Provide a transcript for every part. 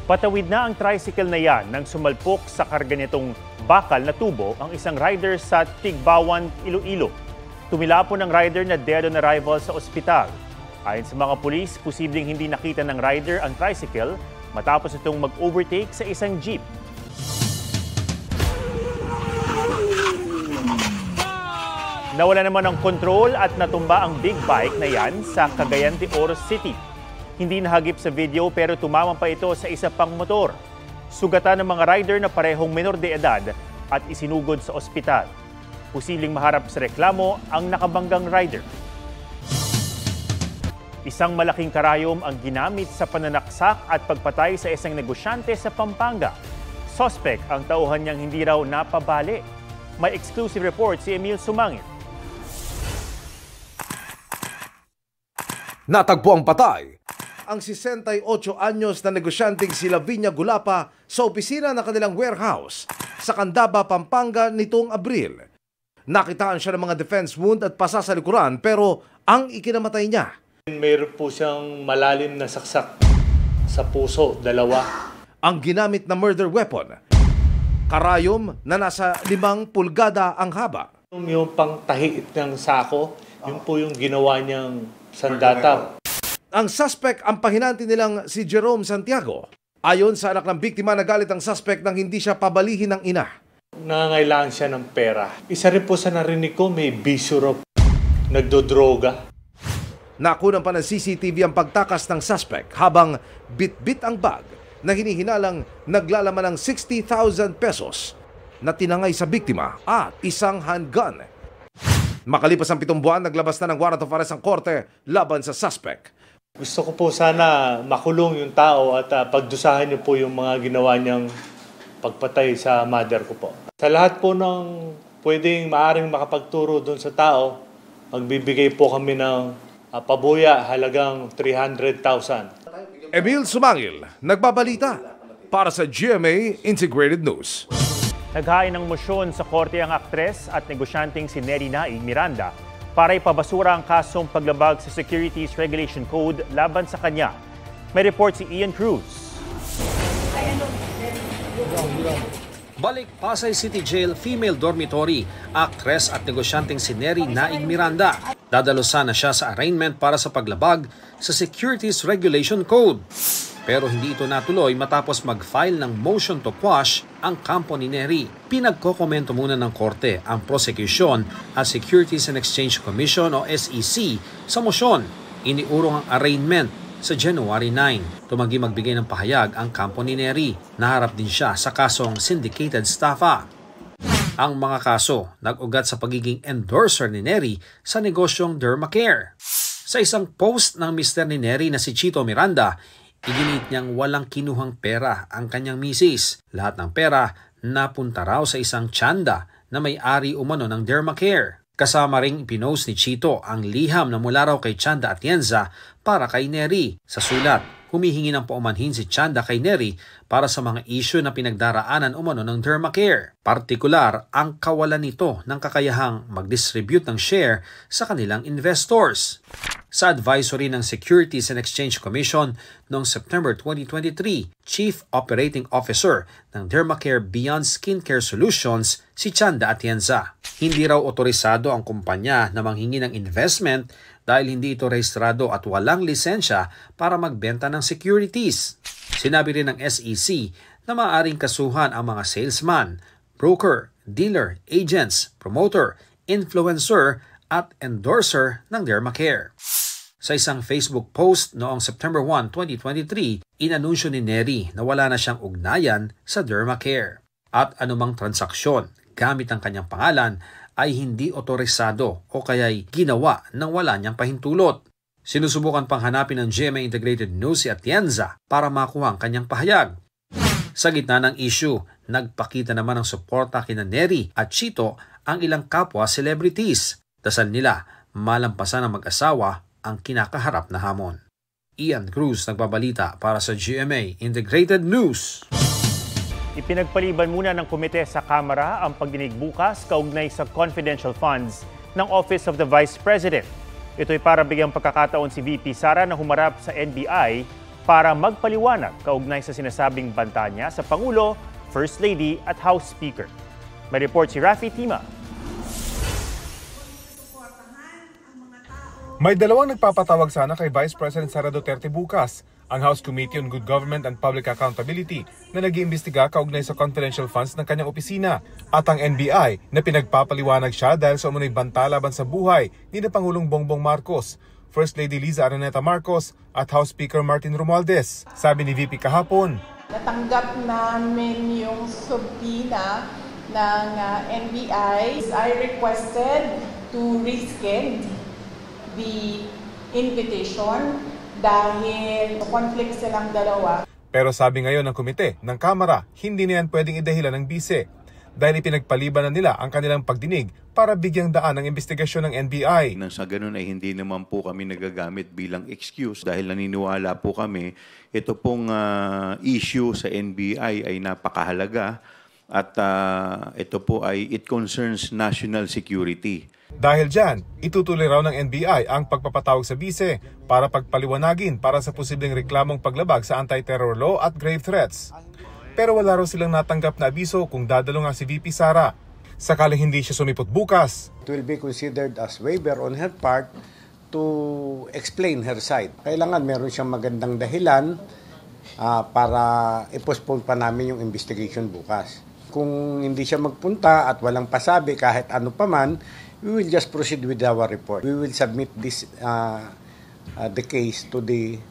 Patawid na ang tricycle na yan nang sumalpok sa karga nitong bakal na tubo ang isang rider sa Tigbawan, Iloilo. Tumilapon ang rider na dead on arrival sa ospital. Ayon sa mga pulis, posibleng hindi nakita ng rider ang tricycle matapos itong mag-overtake sa isang jeep. Nawala naman ng kontrol at natumba ang big bike na yan sa Cagayan de Oro City. Hindi nahagip sa video pero tumama pa ito sa isa pang motor. Sugatan ng mga rider na parehong menor de edad at isinugod sa ospital. Posibleng maharap sa reklamo ang nakabanggang rider. Isang malaking karayom ang ginamit sa pananaksak at pagpatay sa isang negosyante sa Pampanga. Suspect ang tauhan niyang hindi raw napabali. May exclusive report si Emil Sumangil. Natagpo ang patay ang 68 anyos na negosyanteng si Lavinia Gulapa sa opisina ng kanilang warehouse sa Candaba, Pampanga nitong Abril. Nakitaan siya ng mga defense wound at pasa sa likuran pero ang ikinamatay niya. Mayroon po siyang malalim na saksak sa puso, 2. Ang ginamit na murder weapon, karayom na nasa 5 pulgada ang haba. Yung pangtahi ng sako, yun po yung ginawa niyang sandata. Ang suspect ang pahinanti nilang si Jerome Santiago. Ayon sa anak ng biktima, nagalit ang suspect nang hindi siya pabalihin ng ina. Nangangailangan siya ng pera. Isa rin po sa narinig ko, may bisyo raw, nagdodroga. Nakunan pa ng CCTV ang pagtakas ng suspect habang bit-bit ang bag na hinihinalang naglalaman ng 60,000 pesos na tinangay sa biktima at isang handgun. Makalipas ang 7 buwan, naglabas na ng warrant of arrest ang korte laban sa suspect. Gusto ko po sana makulong yung tao at pagdusahan niyo po yung mga ginawa niyang pagpatay sa mother ko po. Sa lahat po ng pwedeng maaring makapagturo doon sa tao, magbibigay po kami ng pabuya halagang 300,000. Emil Sumangil, nagbabalita para sa GMA Integrated News. Naghain ng mosyon sa korte ang aktres at negosyanteng si Neri Naig Miranda para ipabasura ang kasong paglabag sa Securities Regulation Code laban sa kanya. May report si Ian Cruz. Balik Pasay City Jail Female Dormitory, aktres at negosyanteng si Neri Naig Miranda. Dadalusan na siya sa arraignment para sa paglabag sa Securities Regulation Code. Pero hindi ito natuloy matapos mag-file ng motion to quash ang kampo ni Neri. Pinagkokomento muna ng korte ang prosecution at Securities and Exchange Commission o SEC sa motion. Iniurong ang arraignment sa January 9. Tumanggi magbigay ng pahayag ang kampo ni Neri. Naharap din siya sa kasong syndicated staffa. Ang mga kaso nag-ugat sa pagiging endorser ni Neri sa negosyong Dermacare. Sa isang post ng mister ni Neri na si Chito Miranda, iginit niyang walang kinuhang pera ang kanyang misis. Lahat ng pera napunta raw sa isang tiyanda na may-ari umano ng Dermacare. Kasama ring ipinost ni Chito ang liham na mula raw kay Chanda Atienza para kay Neri. Sa sulat, humihingi ng paumanhin si Chanda kay Neri para sa mga isyu na pinagdaraanan umano ng Dermacare. Partikular ang kawalan nito ng kakayahang mag-distribute ng share sa kanilang investors. Sa advisory ng Securities and Exchange Commission noong September 2023, Chief Operating Officer ng Dermacare Beyond Skincare Solutions si Chanda Atienza. Hindi raw otorisado ang kumpanya na manghingi ng investment dahil hindi ito rehistrado at walang lisensya para magbenta ng securities. Sinabi rin ng SEC na maaaring kasuhan ang mga salesman, broker, dealer, agents, promoter, influencer at endorser ng Dermacare. Sa isang Facebook post noong September 1, 2023, inanunsyo ni Neri na wala na siyang ugnayan sa Dermacare at anumang transaksyon gamit ang kanyang pangalan ay hindi otorisado o kaya'y ginawa nang wala niyang pahintulot. Sinusubukan pang hanapin ng GMA Integrated News si Atienza para makuha ang kanyang pahayag. Sa gitna ng issue, nagpakita naman ng suporta kina Neri at Chito ang ilang kapwa celebrities. Dasal nila malampasan ng mag-asawa ang kinakaharap na hamon. Ian Cruz nagbabalita para sa GMA Integrated News. Ipinagpaliban muna ng komite sa Kamara ang pagdinig bukas kaugnay sa confidential funds ng Office of the Vice President. Ito'y para bigyang pagkakataon si VP Sara na humarap sa NBI para magpaliwanag kaugnay sa sinasabing banta niya sa Pangulo, First Lady at House Speaker. May report si Rafi Tima. May dalawang nagpapatawag sana kay Vice President Sara Duterte bukas, ang House Committee on Good Government and Public Accountability na nag-iimbestiga kaugnay sa confidential funds ng kanyang opisina at ang NBI na pinagpapaliwanag siya dahil sa umunoy banta laban sa buhay ni na Pangulong Bongbong Marcos, First Lady Liza Araneta Marcos at House Speaker Martin Romualdez. Sabi ni VP kahapon, natanggap namin yung subpoena ng NBI. I requested to rescind the invitation dahil conflict silang dalawa. Pero sabi ngayon ng komite ng Kamara, hindi na yan pwedeng idahilan ng bise dahil ipinagpaliban na nila ang kanilang pagdinig para bigyang daan ang investigasyon ng NBI. Nang sa ganun ay hindi naman po kami nagagamit bilang excuse dahil naniniwala po kami ito pong issue sa NBI ay napakahalaga at ito po ay it concerns national security. Dahil dyan, itutuloy raw ng NBI ang pagpapatawag sa bise para pagpaliwanagin para sa posibleng reklamong paglabag sa anti-terror law at grave threats. Pero wala raw silang natanggap na abiso kung dadalo nga si VP Sara. Sakaling hindi siya sumipot bukas, it will be considered as waiver on her part to explain her side. Kailangan meron siyang magandang dahilan para i-postpone pa namin yung investigation bukas. Kung hindi siya magpunta at walang pasabi kahit ano pa man, we will just proceed with our report. We will submit this the case to the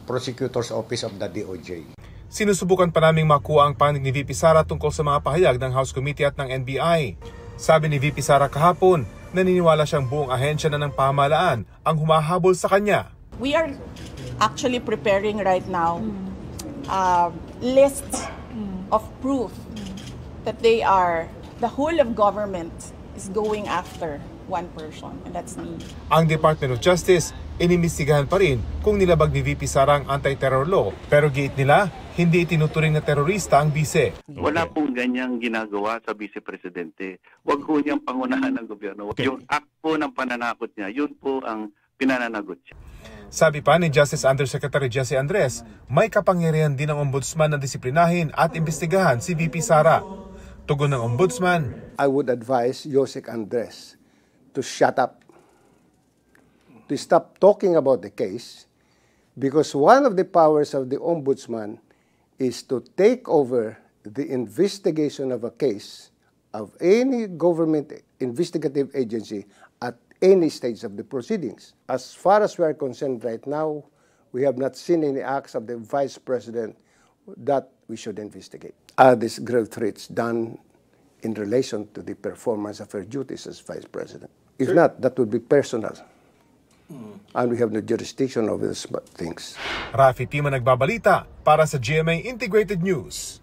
prosecutor's office of the DOJ. Sinusubukan pa naming makuha ang panig ni VP Sara tungkol sa mga pahayag ng House Committee at ng NBI. Sabi ni VP Sara kahapon, naniniwala siyang buong ahensya na ng pamahalaan ang humahabol sa kanya. We are actually preparing right now lists of proof that the whole of government is going after one person, and that's me. Ang Department of Justice, inimbestigahan pa rin kung nilabag ni VP Sara ang anti-terror law, pero giit nila, hindi itinuturing na terorista ang bise. Wala pong ganyang ginagawa sa Vice Presidente. Huwag po niyang pangunahan ng gobyerno. Yung act po ng pananakot niya, yun po ang pinananagot siya. Sabi pa ni Justice Undersecretary Jesse Andres, may kapangyarihan din ang ombudsman na disiplinahin at imbestigahan si VP Sara. Tugon ng ombudsman, I would advise Josec Andres to shut up, to stop talking about the case, because one of the powers of the ombudsman is to take over the investigation of a case of any government investigative agency at any stage of the proceedings. As far as we are concerned right now, we have not seen any acts of the Vice President that we should investigate. Are these grave threats done in relation to the performance of her duties as Vice President? If not, that would be personal. And we have no jurisdiction over these things. Rafi Tima nagbabalita para sa GMA Integrated News.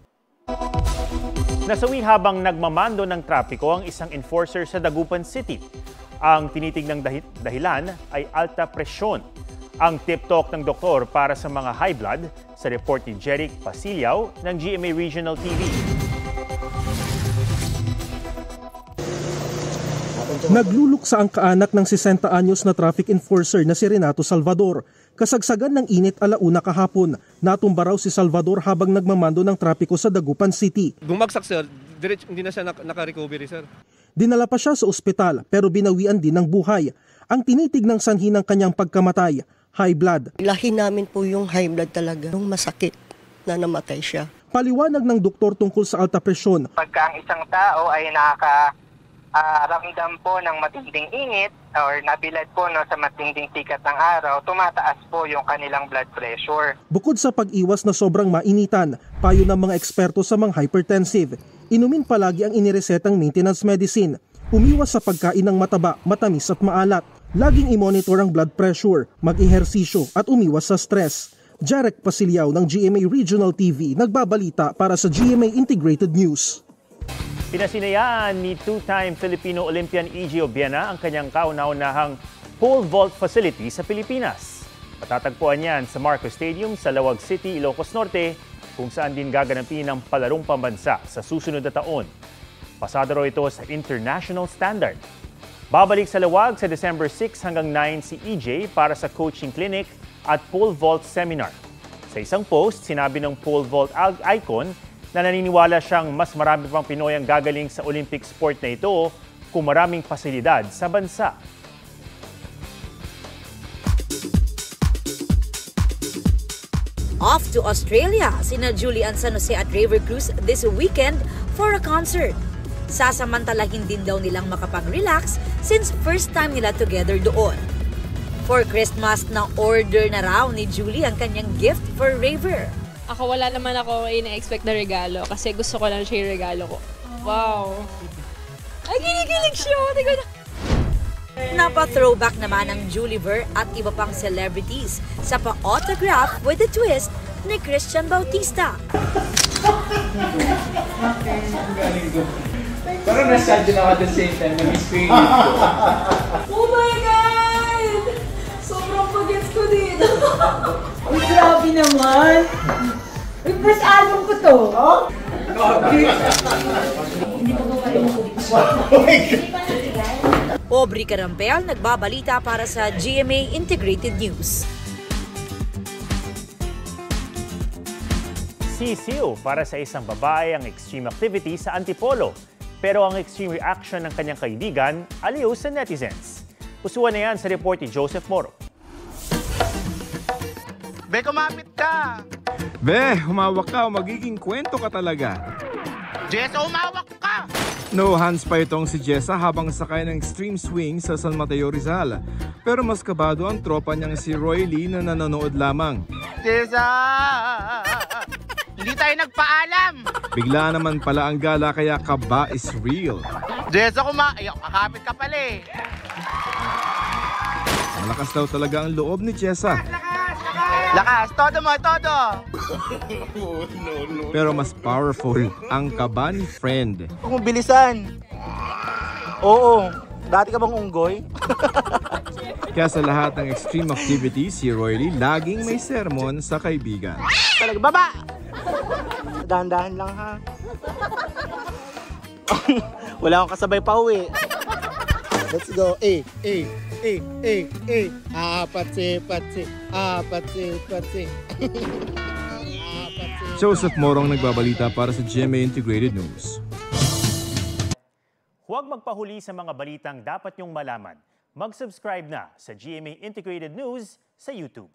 Nasawi habang nagmamando ng trapiko ang isang enforcer sa Dagupan City. Ang tinitingnang dahilan ay alta presyon. Ang tip talk ng doktor para sa mga high blood sa report ni Jeric Pasilaw ng GMA Regional TV. Nagluluksa ang kaanak ng 60 anyos na traffic enforcer na si Renato Salvador. Kasagsagan ng init alauna kahapon, natumba raw si Salvador habang nagmamando ng trapiko sa Dagupan City. Bumagsak sir, hindi na siya naka-recovery sir. Dinala pa siya sa ospital pero binawian din ng buhay. Ang tinitignang sanhi ng kanyang pagkamatay, high blood. Lahi namin po yung high blood talaga, nung masakit na namatay siya. Paliwanag ng doktor tungkol sa alta presyon. Pagka ang isang tao ay ramdam po ng matinding init or nabilad po sa matinding sikat ng araw, tumataas po yung kanilang blood pressure. Bukod sa pag-iwas na sobrang mainitan, payo ng mga eksperto sa mga hypertensive, inumin palagi ang iniresetang maintenance medicine, umiwas sa pagkain ng mataba, matamis at maalat, laging i-monitor ang blood pressure, mag-ehersisyo at umiwas sa stress. Jeric Pasilaw ng GMA Regional TV nagbabalita para sa GMA Integrated News. Pinasinayaan ni two-time Filipino Olympian E.J. Obiena ang kanyang kauna-unahang pole vault facility sa Pilipinas. Matatagpuan yan sa Marcos Stadium sa Lawag City, Ilocos Norte, kung saan din gaganapin ang palarong pambansa sa susunod na taon. Pasado raw ito sa international standard. Babalik sa Lawag sa December 6 hanggang 9 si E.J. para sa coaching clinic at pole vault seminar. Sa isang post, sinabi ng pole vault icon na naniniwala siyang mas marami pang Pinoy ang gagaling sa Olympic sport na ito kung maraming pasilidad sa bansa. Off to Australia, sina Julian San Jose at Raver Cruz this weekend for a concert. Sasamantalahin din daw nilang makapag-relax since first time nila together doon. For Christmas, na-order na raw ni Julie ang kanyang gift for Raver. Ako wala naman ako ina-expect na regalo kasi gusto ko lang siya yung regalo ko. Wow! Ay, kinikilig siya! Napa-throwback naman ang Juliver at iba pang celebrities sa pa-autograph with a twist ni Christian Bautista. Parang nasa-sadyo na ako at the same time, nag-screen. Oh my God! Sobrang pagets ko dito. Uy, grabe naman. Uy, first album ko to. Hindi pa ko kayo Aubrey Carampel, nagbabalita para sa GMA Integrated News. Sisiw para sa isang babae ang extreme activity sa Antipolo. Pero ang extreme reaction ng kanyang kaibigan, aliw sa netizens. Usuan na yan sa report ni Joseph Moro. Be, kumapit ka! Be, humawak ka o magiging kwento ka talaga. Jessa, umawak ka! No hands pa itong si Jessa habang sakay ng extreme swing sa San Mateo, Rizal. Pero mas kabado ang tropa niyang si Roy Lee na nanonood lamang. Jessa! Hindi tayo nagpaalam! Bigla naman pala ang gala kaya kaba is real. Jessa, kakapit ka pala eh. Malakas daw talaga ang loob ni Jessa. Lakas! Todo mo, todo! Pero mas powerful ang kaba ni friend. Huwag mong bilisan. Oo. Dati ka bang unggoy? Kaya sa lahat ng extreme activities, si Roy Lee laging may sermon sa kaibigan. Talaga, baba! Dahan-dahan lang ha. Wala akong kasabay pa uwi. Let's go. Patsi. Joseph Morong nagbabalita para sa GMA Integrated News. Huwag magpahuli sa mga balitang dapat niyong malaman. Mag-subscribe na sa GMA Integrated News sa YouTube.